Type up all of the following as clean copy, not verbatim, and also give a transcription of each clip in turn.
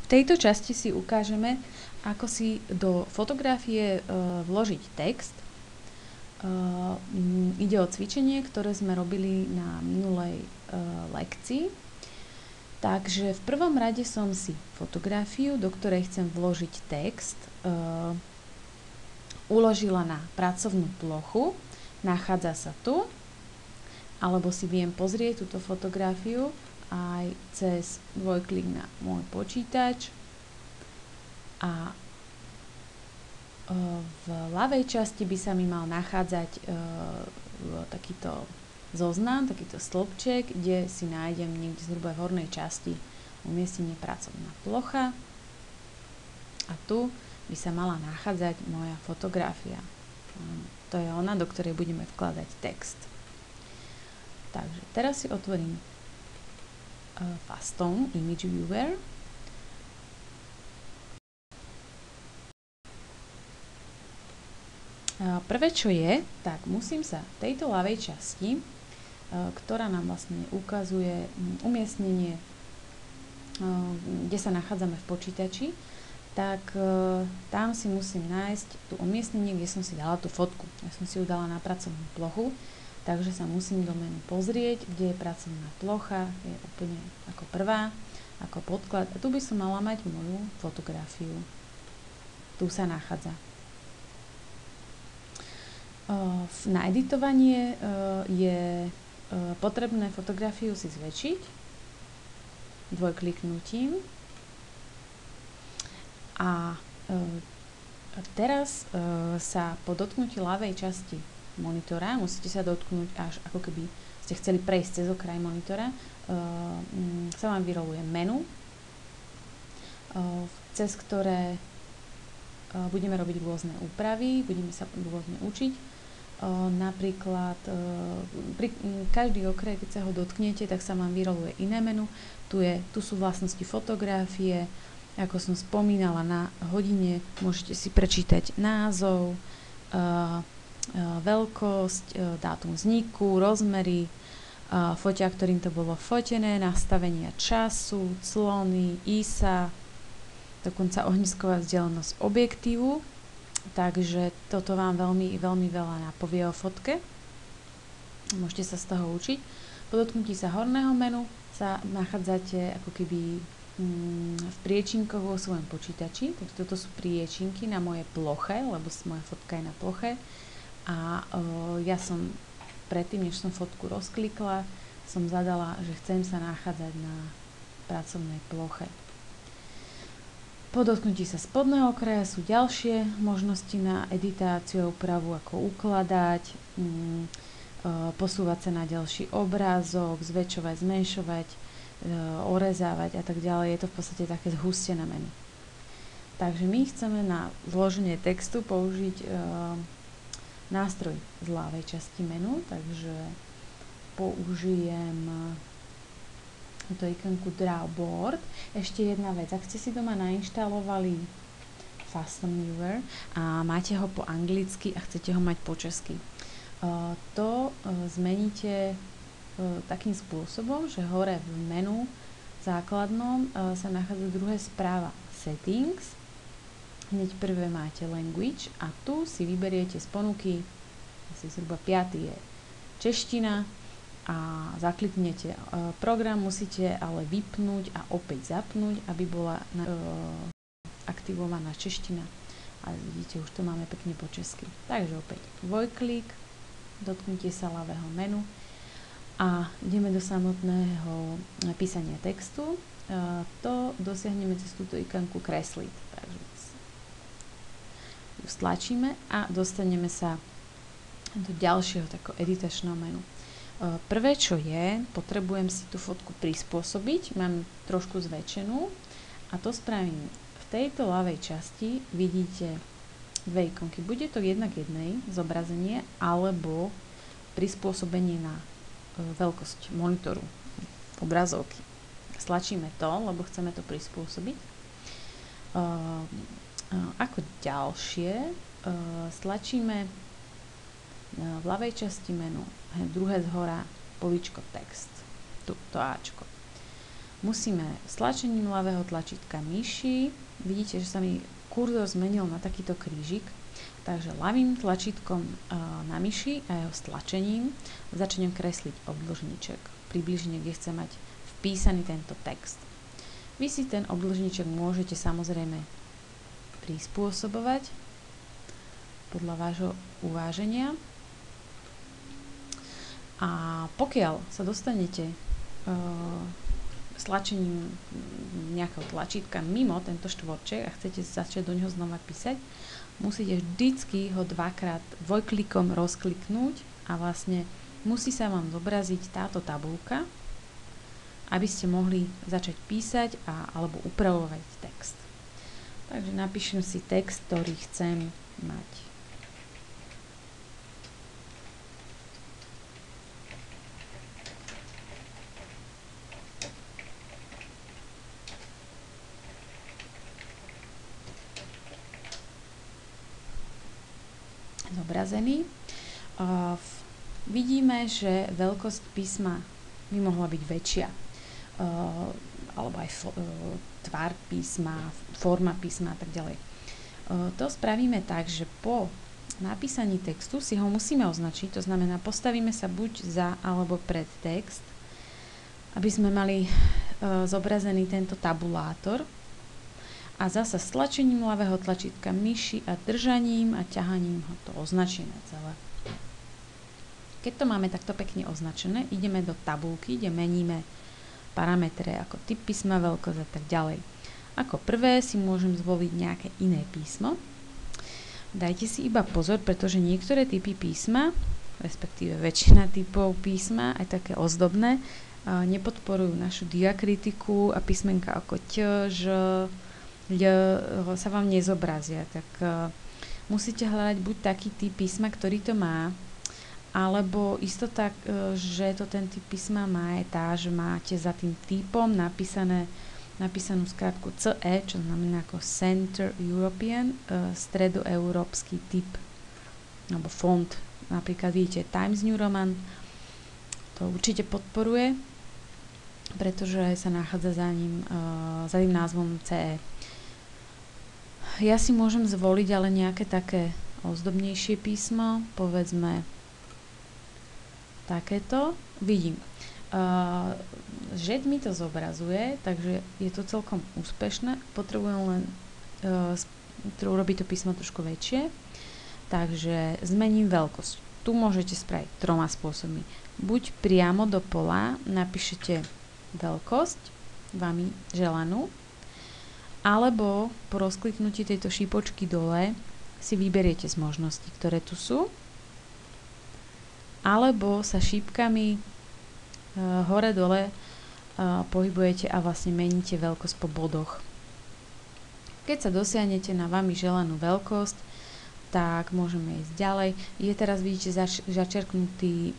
V tejto časti si ukážeme, ako si do fotografie vložiť text. Ide o cvičenie, ktoré sme robili na minulej lekcii. Takže v prvom rade som si fotografiu, do ktorej chcem vložiť text, uložila na pracovnú plochu. Nachádza sa tu, alebo si viem pozrieť túto fotografiu aj cez dvojklik na môj počítač a v ľavej časti by sa mi mal nachádzať takýto zoznam, takýto stĺpček, kde si nájdem niekde zhruba v hornej časti umiestnenie pracovná plocha a tu by sa mala nachádzať moja fotografia. To je ona, do ktorej budeme vkladať text. Takže teraz si otvorím Fastone Image Viewer. Prvé, čo je, tak musím sa tejto ľavej časti, ktorá nám vlastne ukazuje umiestnenie, kde sa nachádzame v počítači, tak tam si musím nájsť tú umiestnenie, kde som si dala tú fotku. Ja som si ju dala na pracovnú plochu, takže sa musím do menu pozrieť, kde je pracovná plocha, je úplne ako prvá, ako podklad. A tu by som mala mať moju fotografiu. Tu sa nachádza. Na editovanie je potrebné fotografiu si zväčšiť dvojkliknutím. A teraz sa po dotknutí ľavej časti monitora, musíte sa dotknúť až ako keby ste chceli prejsť cez okraj monitora, sa vám vyroluje menu, cez ktoré budeme robiť rôzne úpravy, budeme sa rôzne učiť. Napríklad pri každý okraj, keď sa ho dotknete, tak sa vám vyroluje iné menu. Tu sú vlastnosti fotografie. Ako som spomínala, na hodine môžete si prečítať názov, veľkosť, dátum vzniku, rozmery, foťa, ktorým to bolo fotené, nastavenia času, clony, ISA, dokonca ohnisková vzdialenosť objektívu. Takže toto vám veľmi, veľmi veľa napovie o fotke. Môžete sa z toho učiť. Po dotknutí sa horného menu sa nachádzate ako keby v priečinkoch vo svojom počítači. Takže toto sú priečinky na mojej ploche, lebo moja fotka je na ploche. A ja som predtým, než som fotku rozklikla, som zadala, že chcem sa nachádzať na pracovnej ploche. Po dotknutí sa spodného kraja sú ďalšie možnosti na editáciu a úpravu, ako ukladať, posúvať sa na ďalší obrázok, zväčšovať, zmenšovať, orezávať a tak ďalej. Je to v podstate také zhustené menu. Takže my chceme na vloženie textu použiť nástroj z ľavej časti menu, takže použijem túto ikonku Drawboard. Ešte jedna vec, ak ste si doma nainštalovali Fastone Viewer a máte ho po anglicky a chcete ho mať po česky, to zmeníte takým spôsobom, že hore v menu základnom sa nachádza druhé správa Settings. Hneď prvé máte Language a tu si vyberiete z ponuky, asi zhruba 5. je čeština a zakliknete. Program musíte ale vypnúť a opäť zapnúť, aby bola aktivovaná čeština. A vidíte, už to máme pekne po česky. Takže opäť dvojklik, dotknutie sa ľavého menu a ideme do samotného písania textu. To dosiahneme cez túto ikonku kresliť. Takže ju stlačíme a dostaneme sa do ďalšieho takého editačného menu. Prvé, čo je, potrebujem si tú fotku prispôsobiť. Mám trošku zväčšenú a to spravím. V tejto ľavej časti vidíte dve ikonky. Bude to jedna k jednej zobrazenie alebo prispôsobenie na veľkosť monitoru, obrazovky. Stlačíme to, lebo chceme to prispôsobiť. Ako ďalšie stlačíme v ľavej časti menu druhé zhora políčko text, to Ačko. musíme stlačením ľavého tlačítka myši, vidíte, že sa mi kurzor zmenil na takýto krížik, takže ľavým tlačítkom na myši a jeho stlačením začnem kresliť obdĺžniček, približne kde chcem mať vpísaný tento text. Vy si ten obdĺžniček môžete samozrejme prispôsobovať podľa vášho uváženia. A pokiaľ sa dostanete stlačením nejakého tlačítka mimo tento štvorček a chcete začať do neho znova písať, musíte vždycky ho dvojklikom rozkliknúť a vlastne musí sa vám zobraziť táto tabuľka, aby ste mohli začať písať alebo upravovať text. Takže napíšem si text, ktorý chcem mať. Zobrazený. Vidíme, že veľkosť písma by mohla byť väčšia. Alebo aj tvar písma, forma písma a tak ďalej. To spravíme tak, že po napísaní textu si ho musíme označiť, to znamená postavíme sa buď za alebo pred text, aby sme mali zobrazený tento tabulátor a zasa stlačením ľavého tlačítka myši a držaním a ťahaním ho to označíme celé. Keď to máme takto pekne označené, ideme do tabulky, kde meníme parametre ako typ písma, veľkosť a tak ďalej. Ako prvé si môžem zvoliť nejaké iné písmo. Dajte si iba pozor, pretože niektoré typy písma, respektíve väčšina typov písma, aj také ozdobné, nepodporujú našu diakritiku a písmenka ako ť, ž, ľ sa vám nezobrazia. Tak musíte hľadať buď taký typ písma, ktorý to má, alebo isto tak, že to ten typ písma má, je tá, že máte za tým typom napísanú skratku CE, čo znamená ako Center European, stredoeurópsky typ, alebo font. Napríklad vidíte Times New Roman, to určite podporuje, pretože sa nachádza za tým názvom CE. Ja si môžem zvoliť ale nejaké také ozdobnejšie písmo, povedzme takéto. Vidím, že mi to zobrazuje, takže je to celkom úspešné. Potrebujem len urobiť to písmo trošku väčšie, takže zmením veľkosť. Tu môžete spraviť 3 spôsobmi. Buď priamo do pola napíšete veľkosť vami želanú, alebo po rozkliknutí tejto šípočky dole si vyberiete z možností, ktoré tu sú, alebo sa šípkami hore-dole pohybujete a vlastne meníte veľkosť po bodoch. Keď sa dosiahnete na vami želanú veľkosť, tak môžeme ísť ďalej. Je teraz, vidíte, začerknutý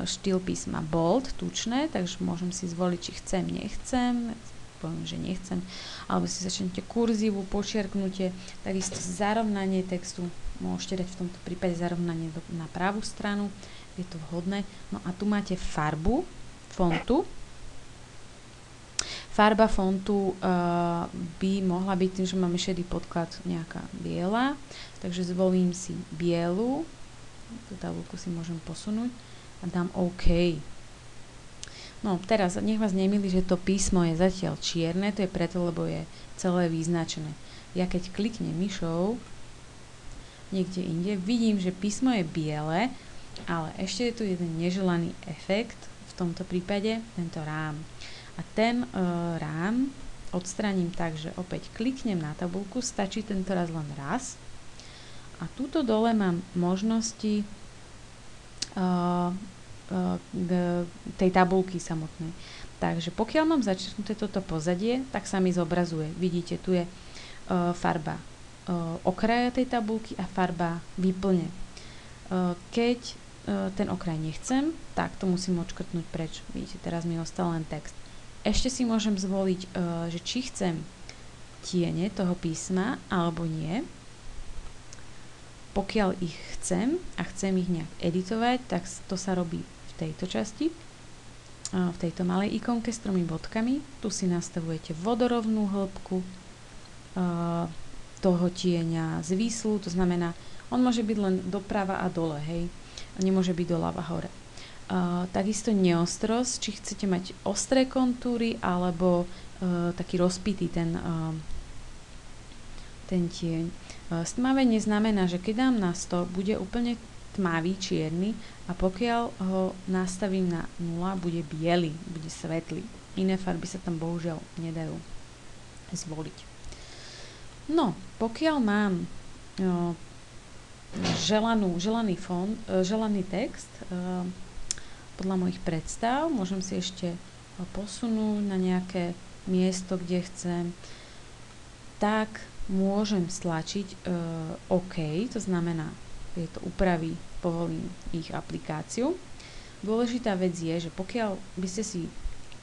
štýl písma bold, tučné, takže môžem si zvoliť, či chcem, nechcem. Poviem, že nechcem, alebo si začnete kurzívu, počiarknutie, takisto zarovnanie textu, môžete dať v tomto prípade zarovnanie na pravú stranu, je to vhodné. No a tu máte farbu fontu. Farba fontu by mohla byť tým, že máme šedý podklad, nejaká biela, takže zvolím si bielu, tú tabuľku si môžem posunúť a dám OK. No teraz, nech vás nemýli, že to písmo je zatiaľ čierne, to je preto, lebo je celé vyznačené. Ja keď kliknem myšou niekde inde, vidím, že písmo je biele, ale ešte je tu jeden neželaný efekt, v tomto prípade tento rám. A ten rám odstraním tak, že opäť kliknem na tabuľku, stačí tento raz len raz. A tuto dole mám možnosti tej tabuľky samotnej. Takže pokiaľ mám začerknuté toto pozadie, tak sa mi zobrazuje. Vidíte, tu je farba okraja tej tabuľky a farba výplne. Keď ten okraj nechcem, tak to musím odškrtnúť preč. Vidíte, teraz mi ostal len text. Ešte si môžem zvoliť, že či chcem tiene toho písma alebo nie. Pokiaľ ich chcem a chcem ich nejak editovať, tak to sa robí v tejto časti. v tejto malej ikonke s 3 bodkami. Tu si nastavujete vodorovnú hĺbku toho tieňa z výslu, to znamená, on môže byť len doprava a dole, hej, nemôže byť doľava hore. Takisto neostrosť, či chcete mať ostré kontúry alebo taký rozpitý ten tieň. Stmavenie znamená, že keď dám na 100, bude úplne tmavý, čierny a pokiaľ ho nastavím na 0, bude biely, bude svetlý. Iné farby sa tam bohužiaľ nedajú zvoliť. No, pokiaľ mám želaný text, podľa mojich predstav, môžem si ešte posunúť na nejaké miesto, kde chcem, tak môžem stlačiť OK, to znamená, tieto úpravy povolím ich aplikáciu. Dôležitá vec je, že pokiaľ by ste si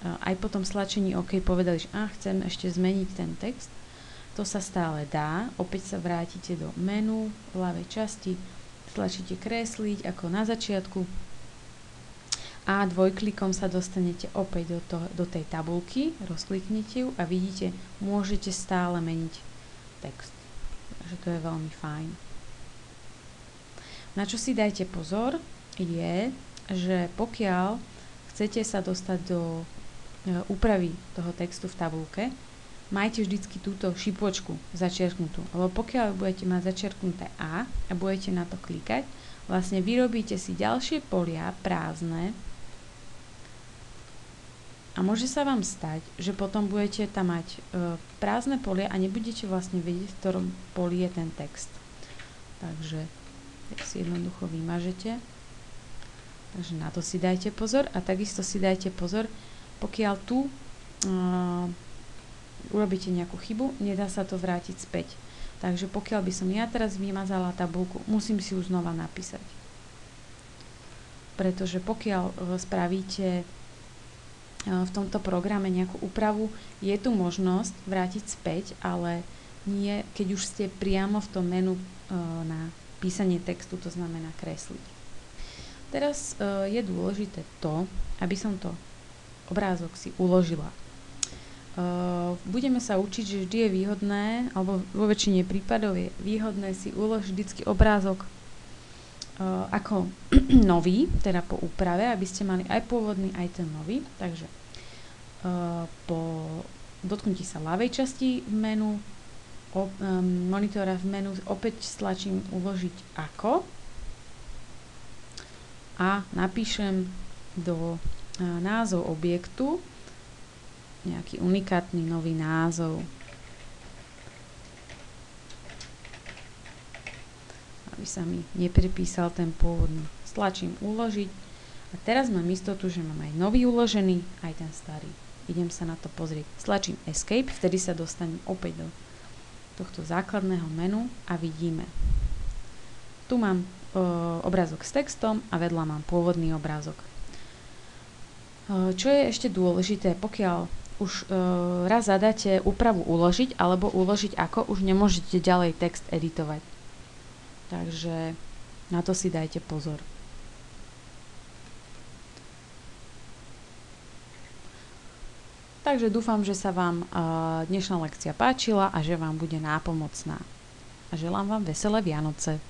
aj po tom stlačení OK povedali, že chcem ešte zmeniť ten text, to sa stále dá. Opäť sa vrátite do menu v ľavej časti, stlačíte kresliť ako na začiatku a dvojklikom sa dostanete opäť do tej tabulky, rozkliknete ju a vidíte, môžete stále meniť text. Takže to je veľmi fajn. Na čo si dajte pozor je, že pokiaľ chcete sa dostať do úpravy toho textu v tabulke, majte vždycky túto šipôčku začiarknutú. Lebo pokiaľ budete mať začiarknuté A a budete na to klikať, vlastne vyrobíte si ďalšie polia prázdne a môže sa vám stať, že potom budete tam mať prázdne polia a nebudete vlastne vedieť, v ktorom poli je ten text. Takže si jednoducho vymažete. Takže na to si dajte pozor a takisto si dajte pozor, pokiaľ tu urobíte nejakú chybu, nedá sa to vrátiť späť. Takže pokiaľ by som ja teraz vymazala tabuľku, musím si ju znova napísať. Pretože pokiaľ spravíte v tomto programe nejakú úpravu, je tu možnosť vrátiť späť, ale nie, keď už ste priamo v tom menu na písanie textu, to znamená kresliť. Teraz je dôležité to, aby som to obrázok si uložila. Budeme sa učiť, že vždy je výhodné, alebo vo väčšine prípadov je výhodné si uložiť vždycky obrázok ako nový, teda po úprave, aby ste mali aj pôvodný, aj ten nový. Takže po dotknutí sa ľavej časti v menu monitora v menu opäť stlačím uložiť ako a napíšem do názov objektu nejaký unikátny nový názov. Aby sa mi nepripísal ten pôvodný. Stlačím uložiť a teraz mám istotu, že mám aj nový uložený, aj ten starý. Idem sa na to pozrieť. Stlačím Escape, vtedy sa dostanem opäť do tohto základného menu a vidíme. Tu mám obrázok s textom a vedľa mám pôvodný obrázok. Čo je ešte dôležité, pokiaľ už raz zadáte úpravu uložiť alebo uložiť ako, už nemôžete ďalej text editovať. Takže na to si dajte pozor. Takže dúfam, že sa vám dnešná lekcia páčila a že vám bude nápomocná. A želám vám veselé Vianoce.